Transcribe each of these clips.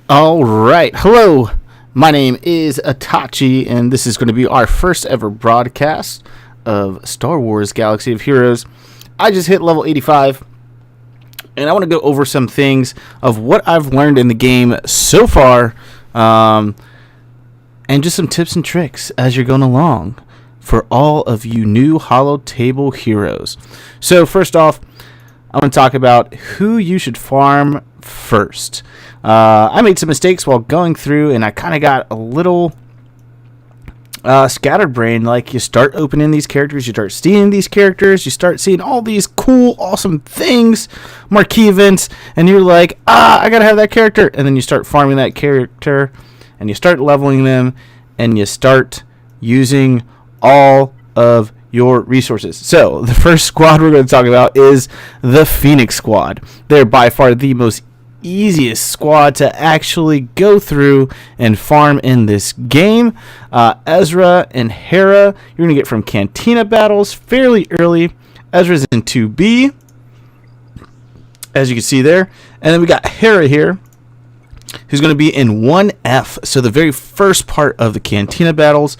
All right. Hello. My name is Atachi, and this is going to be our first ever broadcast of Star Wars Galaxy of Heroes. I just hit level 85, and I want to go over some things of what I've learned in the game so far, and just some tips and tricks as you're going along for all of you new Holo Table heroes. So first off, I want to talk about who you should farm first. I made some mistakes while going through, and I kind of got a little scattered brain. Like, you start opening these characters, you start seeing these characters, you start seeing all these cool, awesome things, marquee events, and you're like, I gotta have that character. And then you start farming that character, and you start leveling them, and you start using all of your resources. So the first squad we're going to talk about is the Phoenix Squad. They're by far the most easiest squad to actually go through and farm in this game. Ezra and Hera, you're going to get from Cantina battles fairly early. Ezra's in 2B, as you can see there. And then we got Hera here, who's going to be in 1F, so the very first part of the Cantina battles.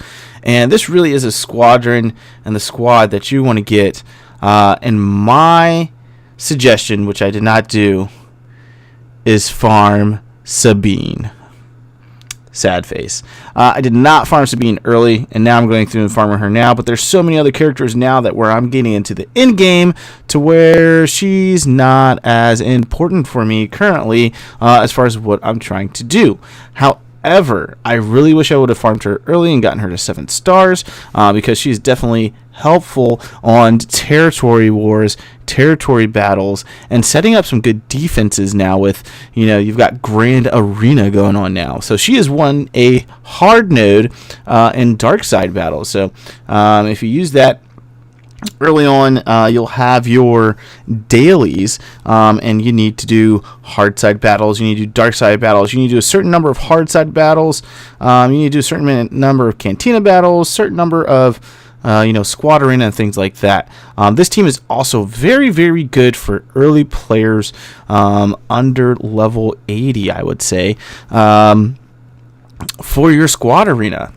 And this really is a squadron and the squad that you want to get. And my suggestion, which I did not do, is farm Sabine. Sad face. I did not farm Sabine early, and now I'm going through and farming her now. But there's so many other characters now that where I'm getting into the end game to where she's not as important for me currently as far as what I'm trying to do. However, I really wish I would have farmed her early and gotten her to 7 stars because she's definitely helpful on territory wars, territory battles, and setting up some good defenses now with, you've got Grand Arena going on now. So she has won a hard node in dark side battles. So if you use that early on, you'll have your dailies, and you need to do hard side battles, you need to do dark side battles, you need to do a certain number of hard side battles, you need to do a certain number of Cantina battles, certain number of squad arena and things like that. This team is also very, very good for early players under level 80, I would say. For your squad arena,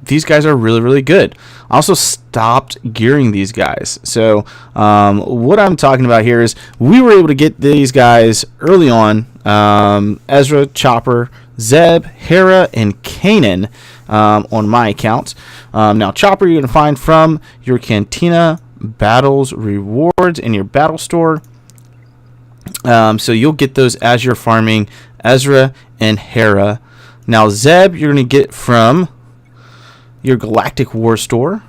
these guys are really, really good. I also stopped gearing these guys. So what I'm talking about here is we were able to get these guys early on. Ezra, Chopper, Zeb, Hera, and Kanan on my account. Now, Chopper you're going to find from your Cantina Battles rewards in your battle store. So you'll get those as you're farming Ezra and Hera. Now, Zeb, you're going to get from your Galactic War Store.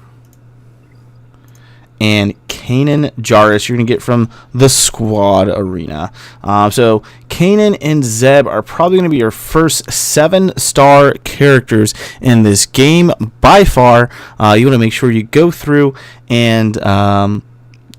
And Kanan Jarrus, you're going to get from the Squad Arena. So, Kanan and Zeb are probably going to be your first 7-star characters in this game by far. You want to make sure you go through and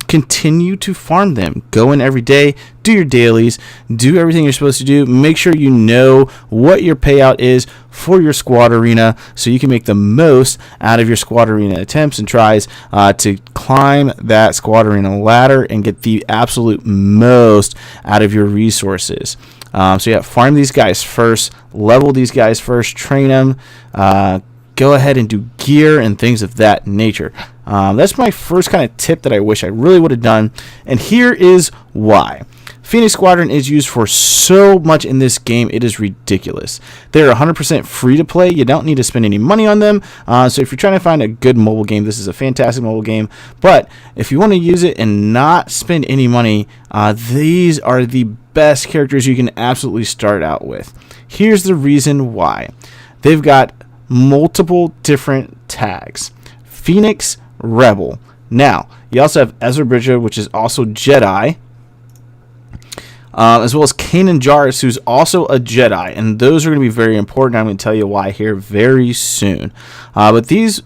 continue to farm them. Go in every day, do your dailies, do everything you're supposed to do. Make sure you know what your payout is for your squad arena so you can make the most out of your squad arena attempts and tries to climb that squad arena ladder and get the absolute most out of your resources. So farm these guys first, level these guys first, train them, go ahead and do gear and things of that nature. That's my first kind of tip that I wish I really would have done, and here is why. Phoenix Squadron is used for so much in this game, it is ridiculous. They're 100% free to play. You don't need to spend any money on them. So if you're trying to find a good mobile game, this is a fantastic mobile game. But if you want to use it and not spend any money, these are the best characters you can absolutely start out with. Here's the reason why. They've got multiple different tags. Phoenix, Rebel. Now, you also have Ezra Bridger, which is also Jedi, as well as Kanan Jarrus, who's also a Jedi, and those are going to be very important. I'm going to tell you why here very soon. But these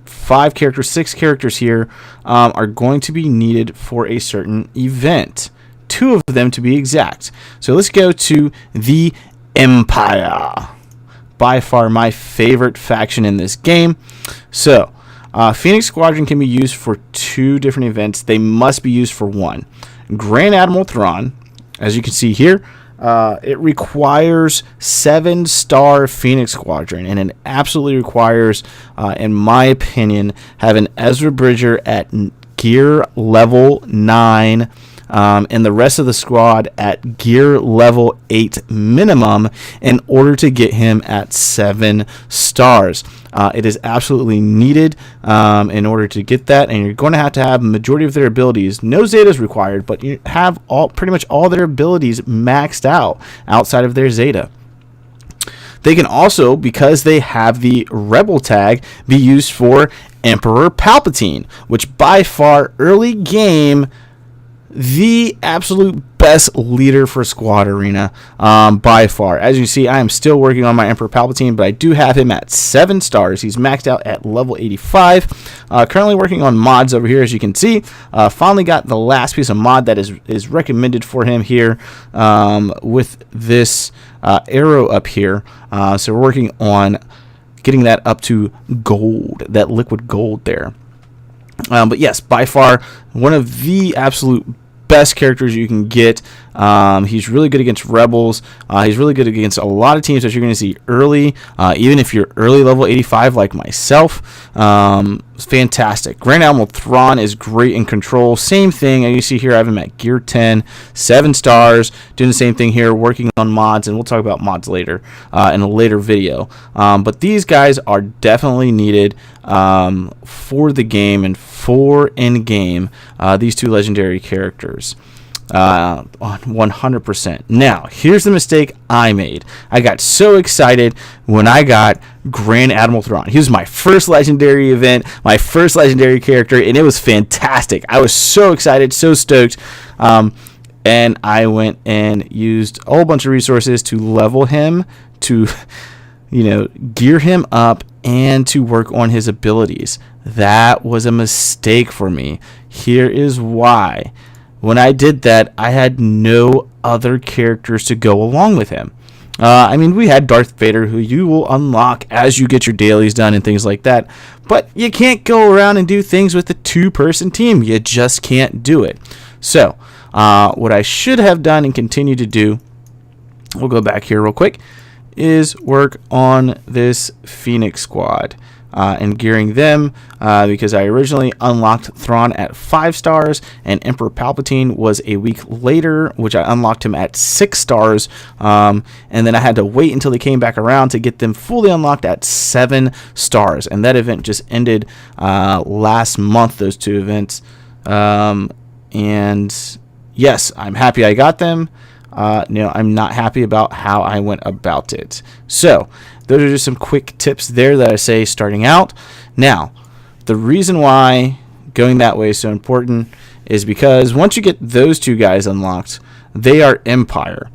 6 characters here are going to be needed for a certain event. 2 of them to be exact. So let's go to the Empire. By far my favorite faction in this game. So, Phoenix Squadron can be used for 2 different events. They must be used for one. Grand Admiral Thrawn, as you can see here, It requires 7-star Phoenix Squadron, and it absolutely requires, in my opinion, having Ezra Bridger at gear level 9, and the rest of the squad at gear level 8 minimum in order to get him at 7 stars. It is absolutely needed in order to get that, and you're going to have a majority of their abilities. No Zetas required, but you have pretty much all their abilities maxed out outside of their Zeta. They can also, because they have the Rebel tag, be used for Emperor Palpatine, which by far early game, the absolute best leader for Squad Arena by far. As you see, I am still working on my Emperor Palpatine, but I do have him at 7 stars. He's maxed out at level 85. Currently working on mods over here, as you can see. Finally got the last piece of mod that is recommended for him here with this arrow up here. So we're working on getting that up to gold, that liquid gold there. But yes, by far one of the absolute best characters you can get. He's really good against rebels. He's really good against a lot of teams that you're going to see early, even if you're early level 85 like myself. It's fantastic. Grand Admiral Thrawn is great in control. Same thing, and you see here I have him at gear 10, 7 stars, doing the same thing here, working on mods, and we'll talk about mods later in a later video. But these guys are definitely needed for the game and for in-game, these two legendary characters. 100%. Now, here's the mistake I made. I got so excited when I got Grand Admiral Thrawn. He was my first legendary event, my first legendary character, and it was fantastic. I was so excited, so stoked. And I went and used a whole bunch of resources to level him, to gear him up, and to work on his abilities. That was a mistake for me. Here is why. When I did that, I had no other characters to go along with him. We had Darth Vader, who you will unlock as you get your dailies done and things like that. But you can't go around and do things with a 2-person team. You just can't do it. So, what I should have done and continue to do, we'll go back here real quick, is work on this Phoenix squad. And gearing them because I originally unlocked Thrawn at 5 stars, and Emperor Palpatine was a week later, which I unlocked him at 6 stars, and then I had to wait until they came back around to get them fully unlocked at 7 stars, and that event just ended last month, those 2 events, and yes, I'm happy I got them. I'm not happy about how I went about it. So those are just some quick tips there that I say starting out. Now, the reason why going that way is so important is because once you get those 2 guys unlocked, they are Empire.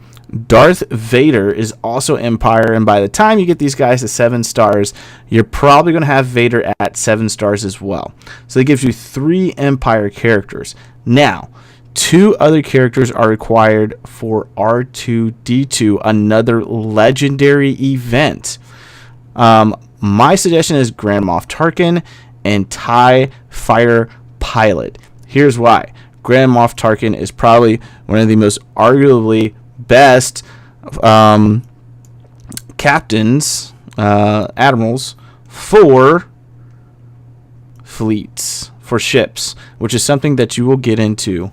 Darth Vader is also Empire, and by the time you get these guys to 7 stars, you're probably going to have Vader at 7 stars as well. So that gives you 3 Empire characters. Now, 2 other characters are required for R2-D2, another legendary event. My suggestion is Grand Moff Tarkin and TIE Fighter Pilot. Here's why. Grand Moff Tarkin is probably one of the most arguably best captains, admirals, for fleets, for ships, which is something that you will get into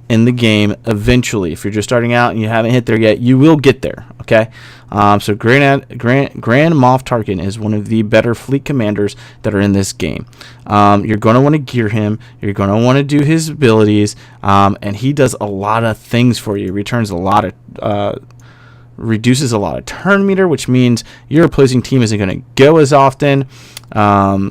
in the game eventually. If you're just starting out and you haven't hit there yet, you will get there. Okay, so Grand Moff Tarkin is one of the better fleet commanders that are in this game. You're going to want to gear him. You're going to want to do his abilities, and he does a lot of things for you. Reduces a lot of turn meter, which means your opposing team isn't going to go as often.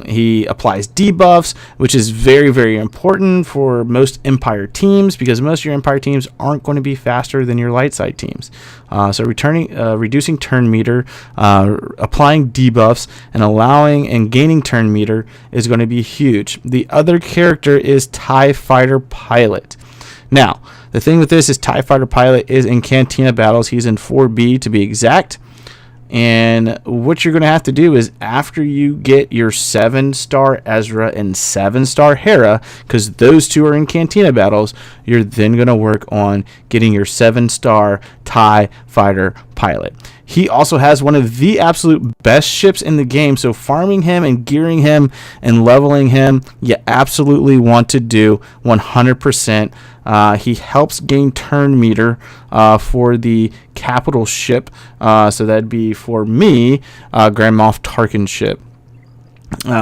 He applies debuffs, which is very, very important for most Empire teams, because most of your Empire teams aren't going to be faster than your light side teams. So reducing turn meter, applying debuffs, and allowing and gaining turn meter is going to be huge. The other character is TIE Fighter Pilot. Now, the thing with this is TIE Fighter Pilot is in Cantina battles. He's in 4B to be exact. And what you're going to have to do is, after you get your 7-star Ezra and 7-star Hera, because those two are in Cantina battles, you're then going to work on getting your 7-star TIE fighter pilot. He also has one of the absolute best ships in the game, so farming him and gearing him and leveling him, you absolutely want to do 100%. He helps gain turn meter for the capital ship, so that'd be, for me, Grand Moff Tarkin ship.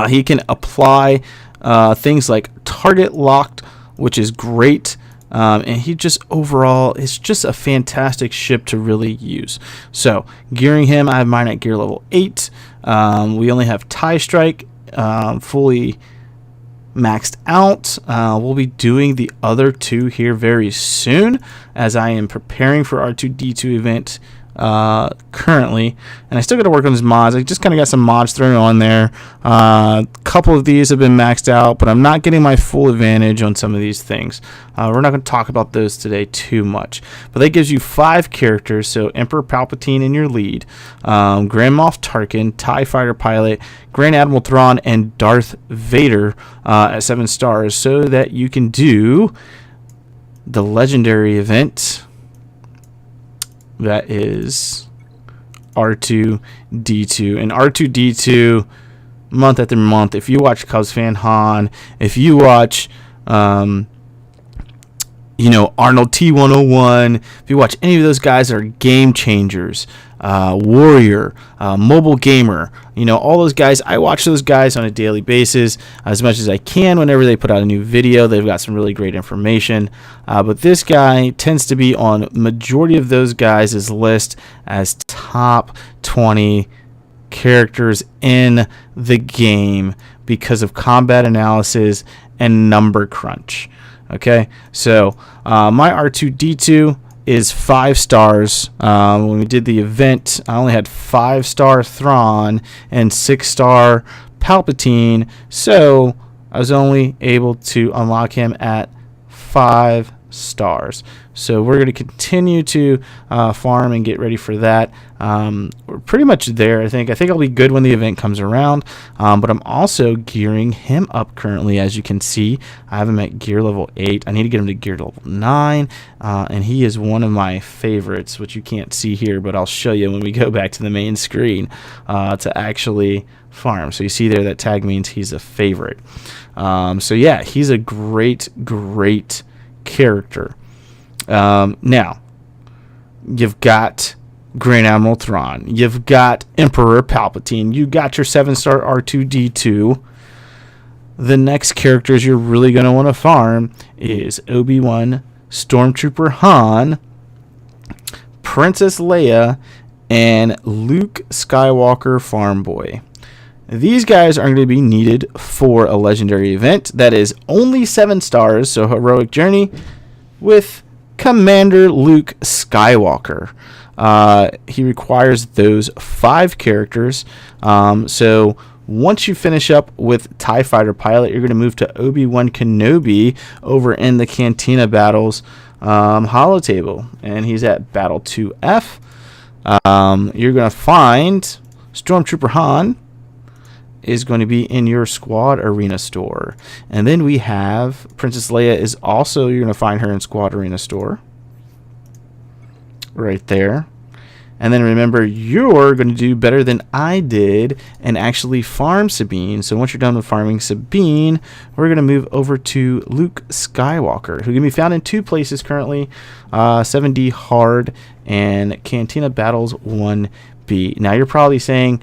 He can apply things like target locked, which is great. And he just overall is just a fantastic ship to really use. So gearing him, I have mine at gear level 8. We only have TIE Strike fully maxed out. We'll be doing the other two here very soon, as I am preparing for R2D2 event currently, and I still got to work on these mods. I just kind of got some mods thrown on there. A couple of these have been maxed out, but I'm not getting my full advantage on some of these things. We're not going to talk about those today too much, but that gives you 5 characters. So Emperor Palpatine in your lead, Grand Moff Tarkin, TIE Fighter pilot, Grand Admiral Thrawn, and Darth Vader at 7 stars, so that you can do the legendary event. That is R2D2. And R2D2, month after month, if you watch Cubs Fan Han, if you watch, Arnold T101, if you watch any of those guys that are game changers, Warrior, Mobile Gamer, all those guys, I watch those guys on a daily basis as much as I can. Whenever they put out a new video, they've got some really great information. But this guy tends to be on majority of those guys' list as top 20 characters in the game because of combat analysis and number crunch. Okay, so my R2D2 is 5 stars. When we did the event, I only had 5-star Thrawn and 6-star Palpatine, so I was only able to unlock him at 5 stars. So we're going to continue to farm and get ready for that. We're pretty much there. I think I'll be good when the event comes around. But I'm also gearing him up currently. As you can see, I have him at gear level 8. I need to get him to gear level 9. And he is one of my favorites, which you can't see here, but I'll show you when we go back to the main screen to actually farm. So you see there that tag means he's a favorite. So yeah, he's a great character. Now, you've got Grand Admiral Thrawn, you've got Emperor Palpatine, you got your 7-star R2D2. The next characters you're really going to want to farm is Obi-Wan, Stormtrooper Han, Princess Leia, and Luke Skywalker Farm Boy. These guys are going to be needed for a legendary event that is only 7 stars, so Heroic Journey with Commander Luke Skywalker. He requires those 5 characters. So once you finish up with TIE Fighter Pilot, you're going to move to Obi-Wan Kenobi over in the Cantina Battles holotable, and he's at Battle 2F. You're going to find Stormtrooper Han is going to be in your Squad Arena store. And then we have Princess Leia is also, you're going to find her in Squad Arena store. Right there. And then remember, you're going to do better than I did and actually farm Sabine. So once you're done with farming Sabine, we're going to move over to Luke Skywalker, who can be found in 2 places currently, 7D Hard and Cantina Battles 1B. Now you're probably saying,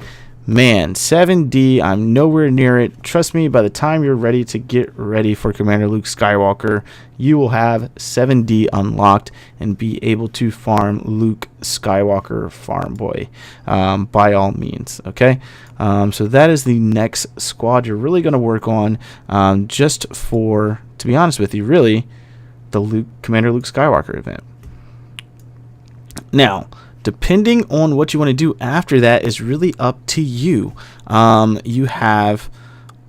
man, 7D, I'm nowhere near it. Trust me, by the time you're ready to get ready for Commander Luke Skywalker, you will have 7D unlocked and be able to farm Luke Skywalker Farm Boy by all means, okay? So that is the next squad you're really going to work on just for, to be honest with you, really, the Commander Luke Skywalker event. Now, depending on what you want to do after that is really up to you. You have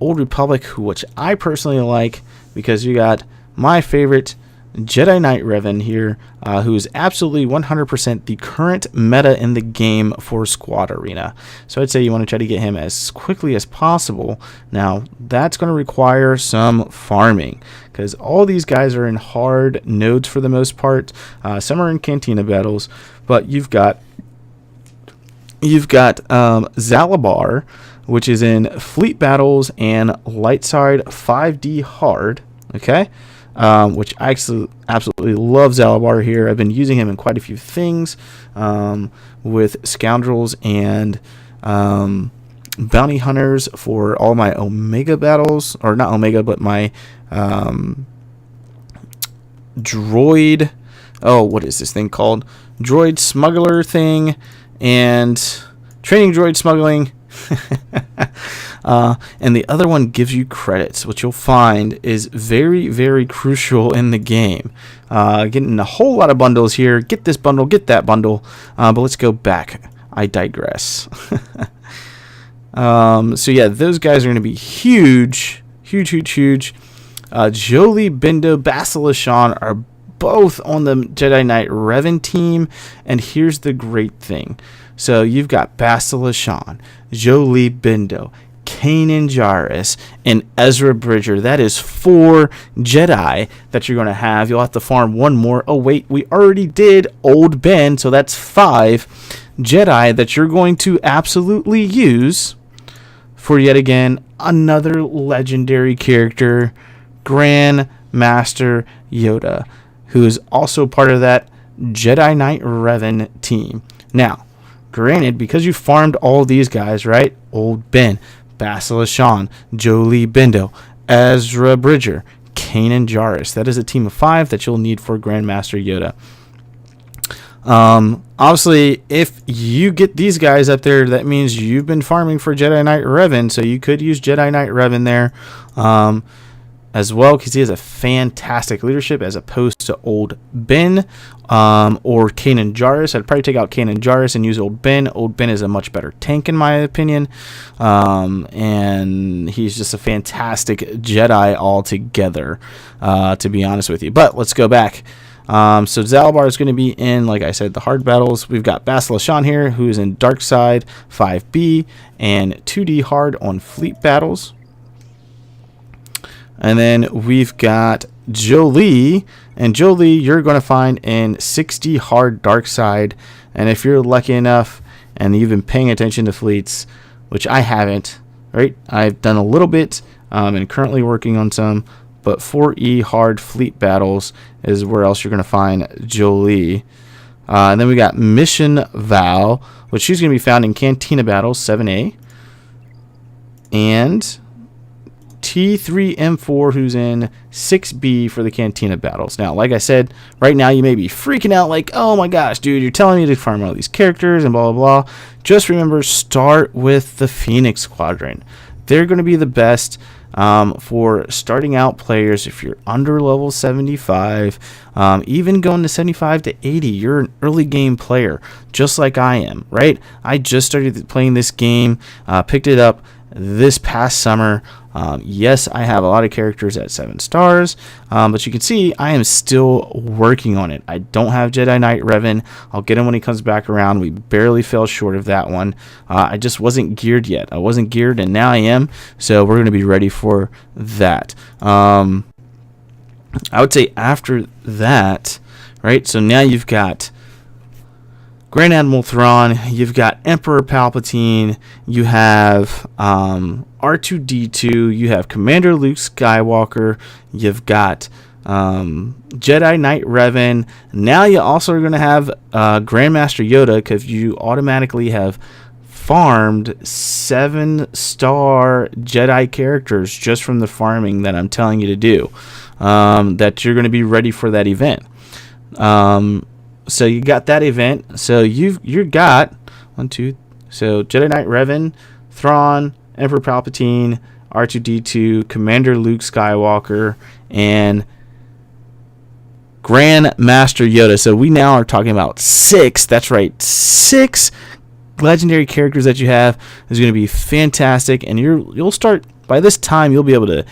Old Republic, which I personally like because you got my favorite Jedi Knight Revan here, who is absolutely 100% the current meta in the game for Squad Arena. So I'd say you want to try to get him as quickly as possible. Now, that's going to require some farming, because all these guys are in hard nodes for the most part. Some are in Cantina battles, but you've got Zalabar, which is in fleet battles and light side 5D hard, okay? Which I absolutely love Zalabar here. I've been using him in quite a few things, with scoundrels and bounty hunters for all my Omega battles, or not Omega, but my droid. Oh, what is this thing called? Droid smuggler thing, and training droid smuggling. And the other one gives you credits, which you'll find is very, very crucial in the game. Getting a whole lot of bundles here. Get this bundle, get that bundle. But let's go back. I digress. So yeah, those guys are going to be huge, huge, huge, huge. Jolie, Bindo, Basilishan are both on the Jedi Knight Revan team. And here's the great thing. So you've got Basilishan, Jolie, Bindo, Kanan Jarrus, and Ezra Bridger. That is 4 Jedi that you're going to have. You'll have to farm one more. Oh, wait, we already did Old Ben, so that's 5 Jedi that you're going to absolutely use for, yet again, another legendary character, Grand Master Yoda, who is also part of that Jedi Knight Revan team. Now, granted, because you farmed all these guys, right? Old Ben, Basilishan, Jolie, Bindo, Ezra Bridger, Kanan Jarrus. That is a team of 5 that you'll need for Grandmaster Yoda. Obviously, if you get these guys up there, that means you've been farming for Jedi Knight Revan, so you could use Jedi Knight Revan there as well, because he has a fantastic leadership as opposed to Old Ben or Kanan Jarrus. I'd probably take out Kanan Jarrus and use Old Ben. Old Ben is a much better tank in my opinion, and he's just a fantastic Jedi altogether, to be honest with you. But let's go back. So Zalabar is going to be in, like I said, the hard battles. We've got Basilishan here, who is in Dark Side 5B and 2D hard on fleet battles. And then we've got Jolie, and Jolie you're going to find in 6D hard Dark Side. And if you're lucky enough and you've been paying attention to fleets, which I haven't, right? I've done a little bit and currently working on some, but 4E hard fleet battles is where else you're going to find Jolie. And then we got Mission Val, which she's going to be found in Cantina battles 7A. And T3M4, who's in 6B for the Cantina battles. Now, like I said, right now you may be freaking out like, oh my gosh, dude, you're telling me to farm all these characters and blah, blah, blah. Just remember, start with the Phoenix Squadron. They're going to be the best for starting out players. If you're under level 75, even going to 75 to 80, you're an early game player, just like I am, right? I just started playing this game, picked it up this past summer. Yes, I have a lot of characters at 7 stars, but you can see I am still working on it. I don't have Jedi Knight Revan. I'll get him when he comes back around. We barely fell short of that one. I just wasn't geared yet. I wasn't geared, and now I am, so we're going to be ready for that. I would say after that, right, so now you've got Grand Admiral Thrawn, you've got Emperor Palpatine, you have R2-D2, you have Commander Luke Skywalker, you've got Jedi Knight Revan. Now you also are going to have Grandmaster Yoda, because you automatically have farmed 7-star Jedi characters just from the farming that I'm telling you to do, that you're going to be ready for that event. So you got that event. So you got 1, 2. So Jedi Knight Revan, Thrawn, Emperor Palpatine, R2-D2, Commander Luke Skywalker, and Grand Master Yoda. So we now are talking about 6. That's right, 6 legendary characters that you have is going to be fantastic, and you'll start by this time. You'll be able to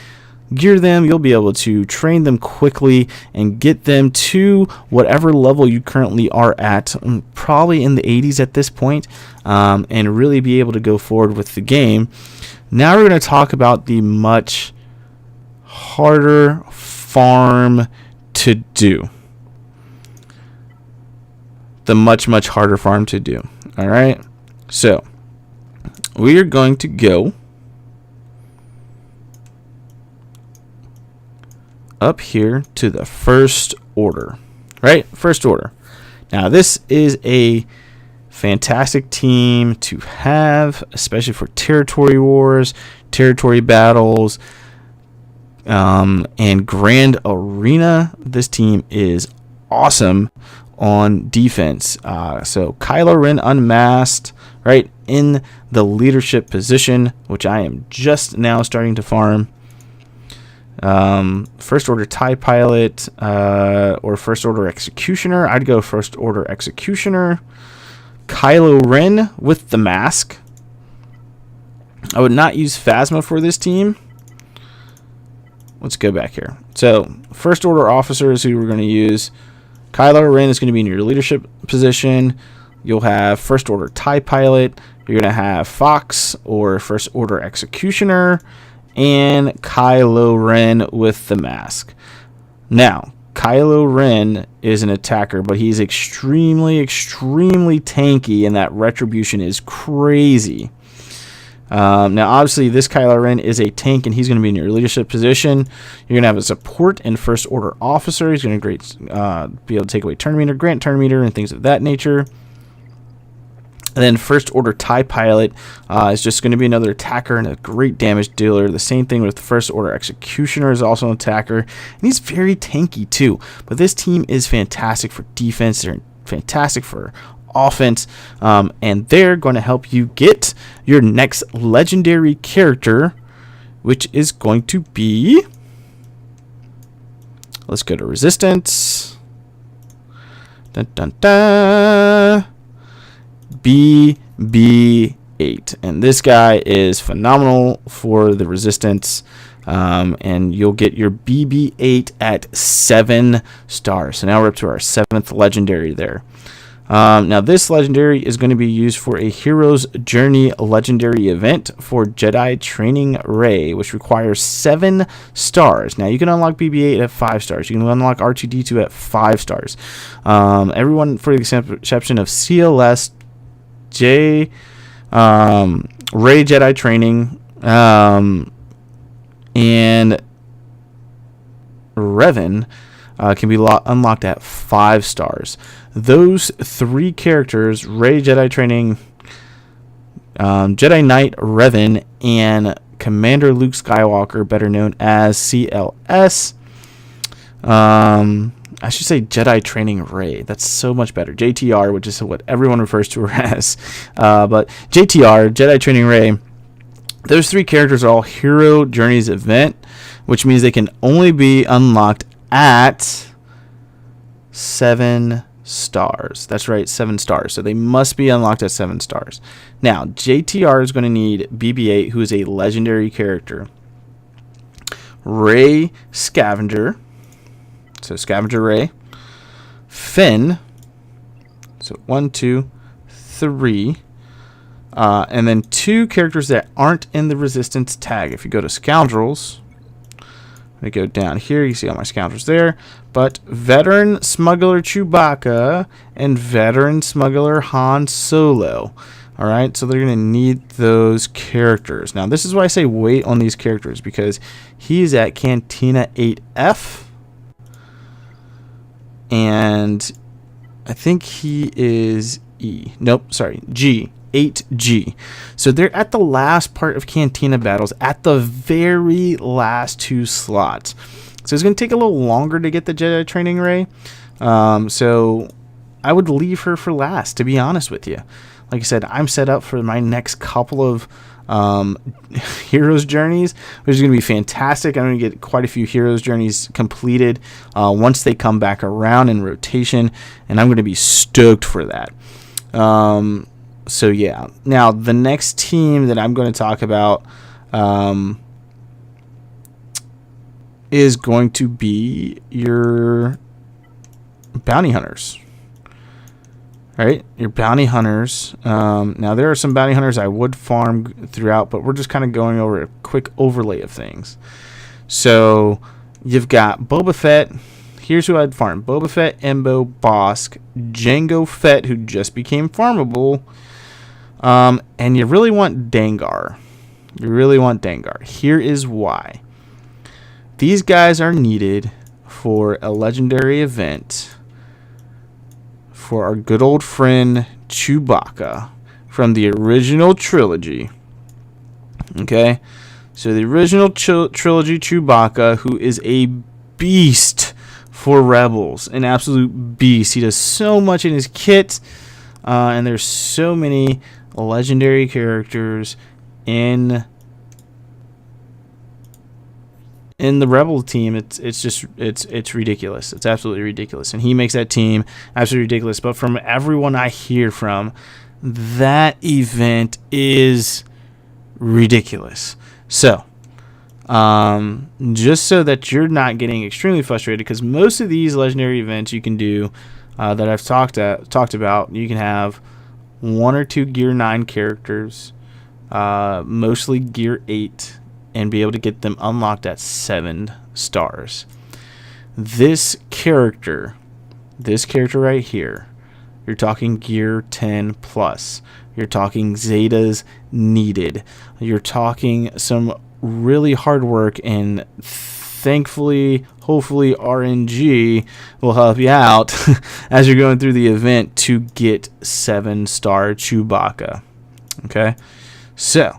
gear them. You'll be able to train them quickly and get them to whatever level you currently are at, probably in the 80s at this point, and really be able to go forward with the game. Now we're going to talk about the much harder farm to do. The much harder farm to do. All right. So we are going to go up here to the First Order, right? First Order. Now, this is a fantastic team to have, especially for territory wars, territory battles, and Grand Arena. This team is awesome on defense. So Kylo Ren unmasked, right, in the leadership position, which I am just now starting to farm. First Order TIE Pilot, or First Order Executioner. I'd go First Order Executioner. Kylo Ren with the mask. I would not use Phasma for this team. Let's go back here. So, First Order officers who we're going to use. Kylo Ren is going to be in your leadership position. You'll have First Order TIE Pilot. You're going to have Fox or First Order Executioner. And Kylo Ren with the mask. Now, Kylo Ren is an attacker, but he's extremely tanky, and that retribution is crazy. Now, obviously, this Kylo Ren is a tank, and he's going to be in your leadership position. You're going to have a support and First Order officer. He's going to be able to take away turn meter, grant turn meter, and things of that nature. And then First Order TIE Pilot is just going to be another attacker and a great damage dealer. The same thing with First Order Executioner is also an attacker. And he's very tanky too. But this team is fantastic for defense. They're fantastic for offense. And they're going to help you get your next legendary character, which is going to be... Let's go to Resistance. Dun, dun, dun. BB-8, and this guy is phenomenal for the Resistance, and you'll get your BB-8 at 7 stars. So now we're up to our 7th legendary there. Now this legendary is going to be used for a Hero's Journey legendary event for Jedi Training Rey, which requires 7 stars. Now you can unlock BB-8 at 5 stars. You can unlock R2-D2 at 5 stars. Everyone, for the exception of CLS, Rey Jedi Training, and Revan can be unlocked at 5 stars. Those 3 characters, Rey Jedi Training, Jedi Knight Revan, and Commander Luke Skywalker, better known as CLS. I should say Jedi Training Rey. That's so much better. JTR, which is what everyone refers to her as. But JTR, Jedi Training Rey, those 3 characters are all Hero Journeys event, which means they can only be unlocked at 7 stars. That's right, 7 stars. So they must be unlocked at 7 stars. Now, JTR is going to need BB-8, who is a legendary character. Rey Scavenger. So Scavenger Rey, Finn, so 1, 2, 3, and then 2 characters that aren't in the Resistance tag. If you go to Scoundrels, I go down here, you see all my Scoundrels there, but Veteran Smuggler Chewbacca and Veteran Smuggler Han Solo. All right, so they're going to need those characters. Now, this is why I say wait on these characters, because he's at Cantina 8F. And I think he is E. Nope, sorry, G. 8G. So they're at the last part of Cantina battles, at the very last 2 slots. So it's going to take a little longer to get the Jedi Training Rey. So I would leave her for last, to be honest with you. Like I said, I'm set up for my next couple of Heroes Journeys, which is going to be fantastic. I'm going to get quite a few Heroes Journeys completed once they come back around in rotation, and I'm going to be stoked for that. So yeah, now the next team that I'm going to talk about is going to be your bounty hunters. Right? Your bounty hunters. Now, there are some bounty hunters I would farm throughout, but we're just kind of going over a quick overlay of things. So, you've got Boba Fett. Here's who I'd farm. Boba Fett, Embo, Bosk, Jango Fett, who just became farmable. And you really want Dengar. Here is why. These guys are needed for a legendary event for our good old friend Chewbacca from the original trilogy. Okay? So the original trilogy Chewbacca, who is a beast for Rebels, an absolute beast. He does so much in his kit, and there's so many legendary characters in the Rebel team. It's ridiculous. It's absolutely ridiculous, and he makes that team absolutely ridiculous. But from everyone I hear from, that event is ridiculous. So, just so that you're not getting extremely frustrated, because most of these legendary events you can do that I've talked about, you can have 1 or 2 Gear 9 characters, mostly Gear 8, and be able to get them unlocked at 7 stars. This character right here, you're talking Gear 10 plus. You're talking Zetas needed. You're talking some really hard work, and thankfully, hopefully, RNG will help you out as you're going through the event to get 7-star Chewbacca. Okay? So,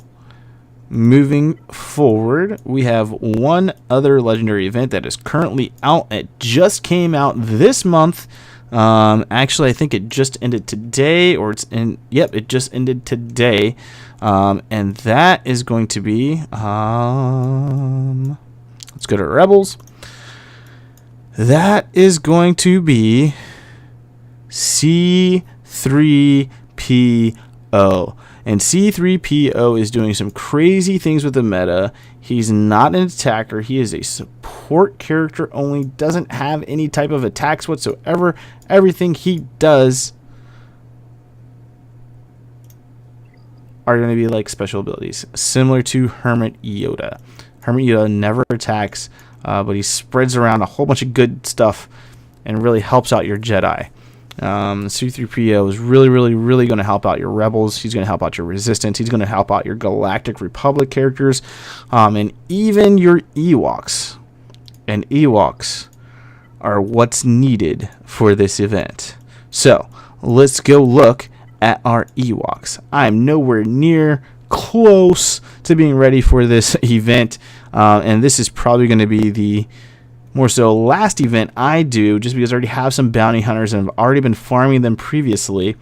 moving forward, we have one other legendary event that is currently out. It just came out this month. Actually, I think it just ended today, or it just ended today. And that is going to be, let's go to Rebels. That is going to be C3PO. And C3PO is doing some crazy things with the meta. He's not an attacker. He is a support character only. Doesn't have any type of attacks whatsoever. Everything he does are going to be like special abilities, similar to Hermit Yoda. Hermit Yoda never attacks, but he spreads around a whole bunch of good stuff and really helps out your Jedi. C3PO is really going to help out your Rebels. He's going to help out your Resistance. He's going to help out your Galactic Republic characters, and even your Ewoks. And Ewoks are what's needed for this event. So, let's go look at our Ewoks. I'm nowhere near close to being ready for this event, and this is probably going to be the more so last event I do, just because I already have some bounty hunters and I've already been farming them previously.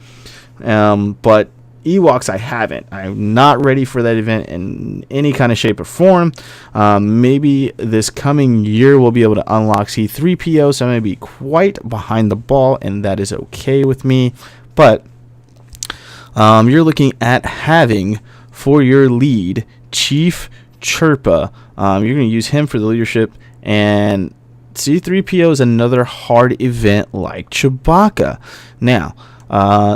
But Ewoks I haven't. I'm not ready for that event in any kind of shape or form. Maybe this coming year we'll be able to unlock C3PO, so I'm going to be quite behind the ball, and that is okay with me. But you're looking at having for your lead Chief Chirpa. You're going to use him for the leadership, and C3PO is another hard event like Chewbacca. Now,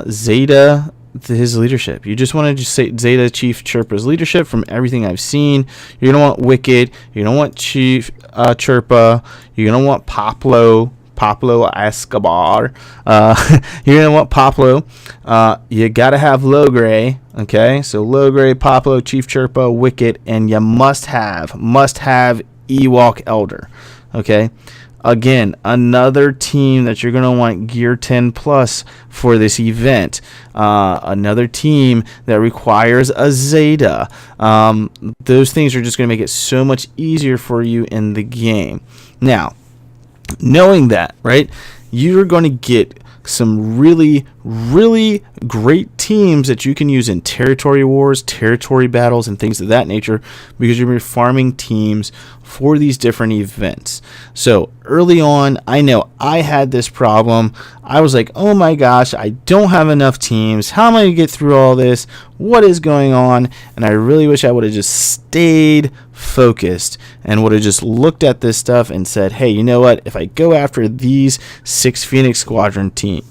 Zeta, his leadership. You just want to just say Zeta Chief Chirpa's leadership from everything I've seen. You're going to want Wicked. You're going to want Chief Chirpa. You're going to want Pablo Escobar. You're going to want Pablo. You got to have Logray. Okay, so Logray, Pablo, Chief Chirpa, Wicked, and you must have Ewok Elder. Okay, again, another team that you're going to want Gear 10 plus for this event. Another team that requires a Zeta. Those things are just going to make it so much easier for you in the game. Now, knowing that, right, you're going to get some really great teams that you can use in territory wars, territory battles, and things of that nature, because you're farming teams for these different events. So early on, I know I had this problem. I was like, oh my gosh, I don't have enough teams. How am I going to get through all this? what is going on, and I really wish I would have just stayed focused and would have just looked at this stuff and said, hey, you know what, if I go after these 6 Phoenix Squadron team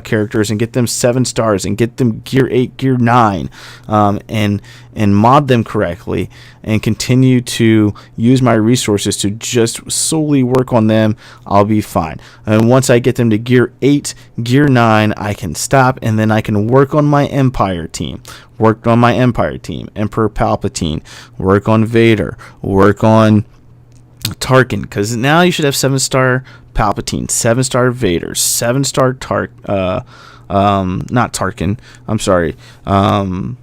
characters and get them 7 stars and get them gear 8, gear 9, and mod them correctly and continue to use my resources to just solely work on them, I'll be fine. And once I get them to gear 8, gear 9, I can stop, and then I can work on my Empire team. Worked on my Empire team, Emperor Palpatine, work on Vader, work on Tarkin, because now you should have 7-star Palpatine, 7-star Vader, 7-star not Tarkin, I'm sorry, Thrawn,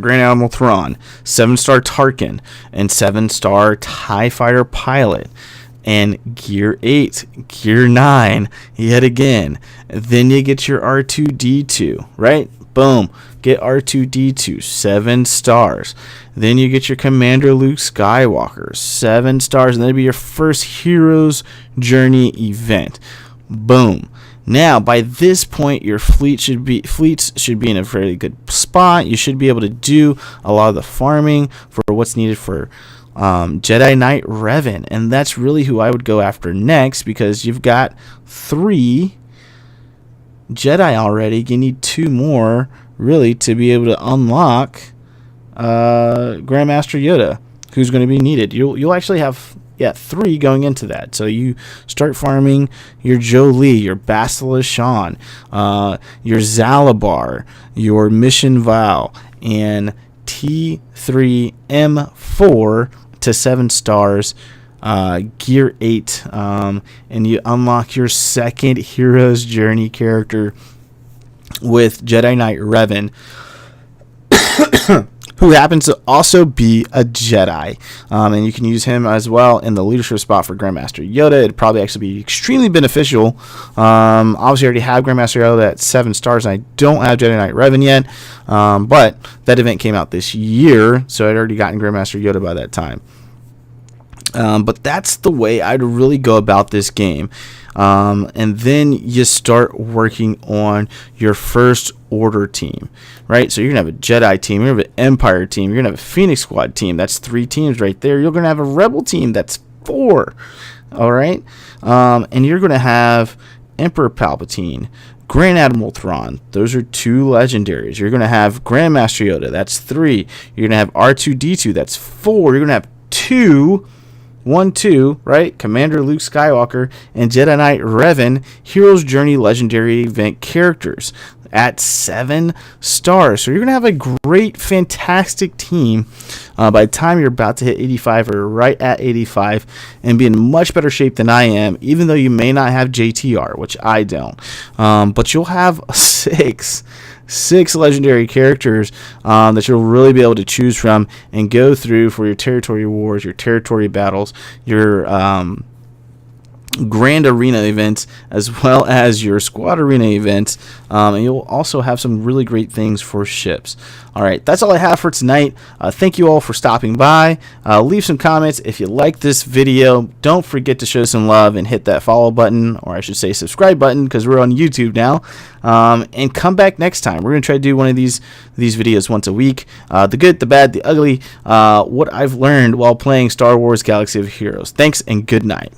Grand Admiral Thrawn, 7-star Tarkin, and 7-star TIE Fighter Pilot. And gear 8, gear 9, yet again. Then you get your R2-D2, right? Boom. Get R2-D2, 7 stars. Then you get your Commander Luke Skywalker, 7 stars. And that'll be your first Hero's Journey event. Boom. Now, by this point, your fleets should be in a very good spot. You should be able to do a lot of the farming for what's needed for Jedi Knight Revan, and that's really who I would go after next, because you've got 3 Jedi already. You need 2 more really to be able to unlock Grandmaster Yoda, who's going to be needed. You'll actually have 3 going into that. So you start farming your Jolee, your Bastila Shan, your Zalabar, your Mission Vow, and T3M4 to 7 stars, gear 8, and you unlock your second Hero's Journey character with Jedi Knight Revan, who happens to also be a Jedi, and you can use him as well in the leadership spot for Grandmaster Yoda. It'd probably actually be extremely beneficial. Obviously, I already have Grandmaster Yoda at 7 stars, and I don't have Jedi Knight Revan yet, but that event came out this year, so I'd already gotten Grandmaster Yoda by that time. But that's the way I'd really go about this game. And then you start working on your first order team, right? So you're going to have a Jedi team, you're going to have an Empire team, you're going to have a Phoenix Squad team. That's 3 teams right there. You're going to have a Rebel team. That's 4. All right? And you're going to have Emperor Palpatine, Grand Admiral Thrawn. Those are 2 legendaries. You're going to have Grandmaster Yoda. That's 3. You're going to have R2-D2. That's 4. You're going to have 2... 2, right? Commander Luke Skywalker and Jedi Knight Revan, Hero's Journey Legendary Event characters at 7 stars. So you're going to have a great, fantastic team by the time you're about to hit 85 or right at 85, and be in much better shape than I am, even though you may not have JTR, which I don't. But you'll have 6 legendary characters that you'll really be able to choose from and go through for your territory wars, your territory battles, your grand arena events, as well as your squad arena events, and you'll also have some really great things for ships. All right, that's all I have for tonight. Thank you all for stopping by. Leave some comments if you like this video. Don't forget to show some love and hit that follow button, or I should say subscribe button, because we're on YouTube now. And come back next time. We're going to try to do one of these videos once a week. The good, the bad, the ugly, what I've learned while playing Star Wars Galaxy of Heroes. Thanks and good night.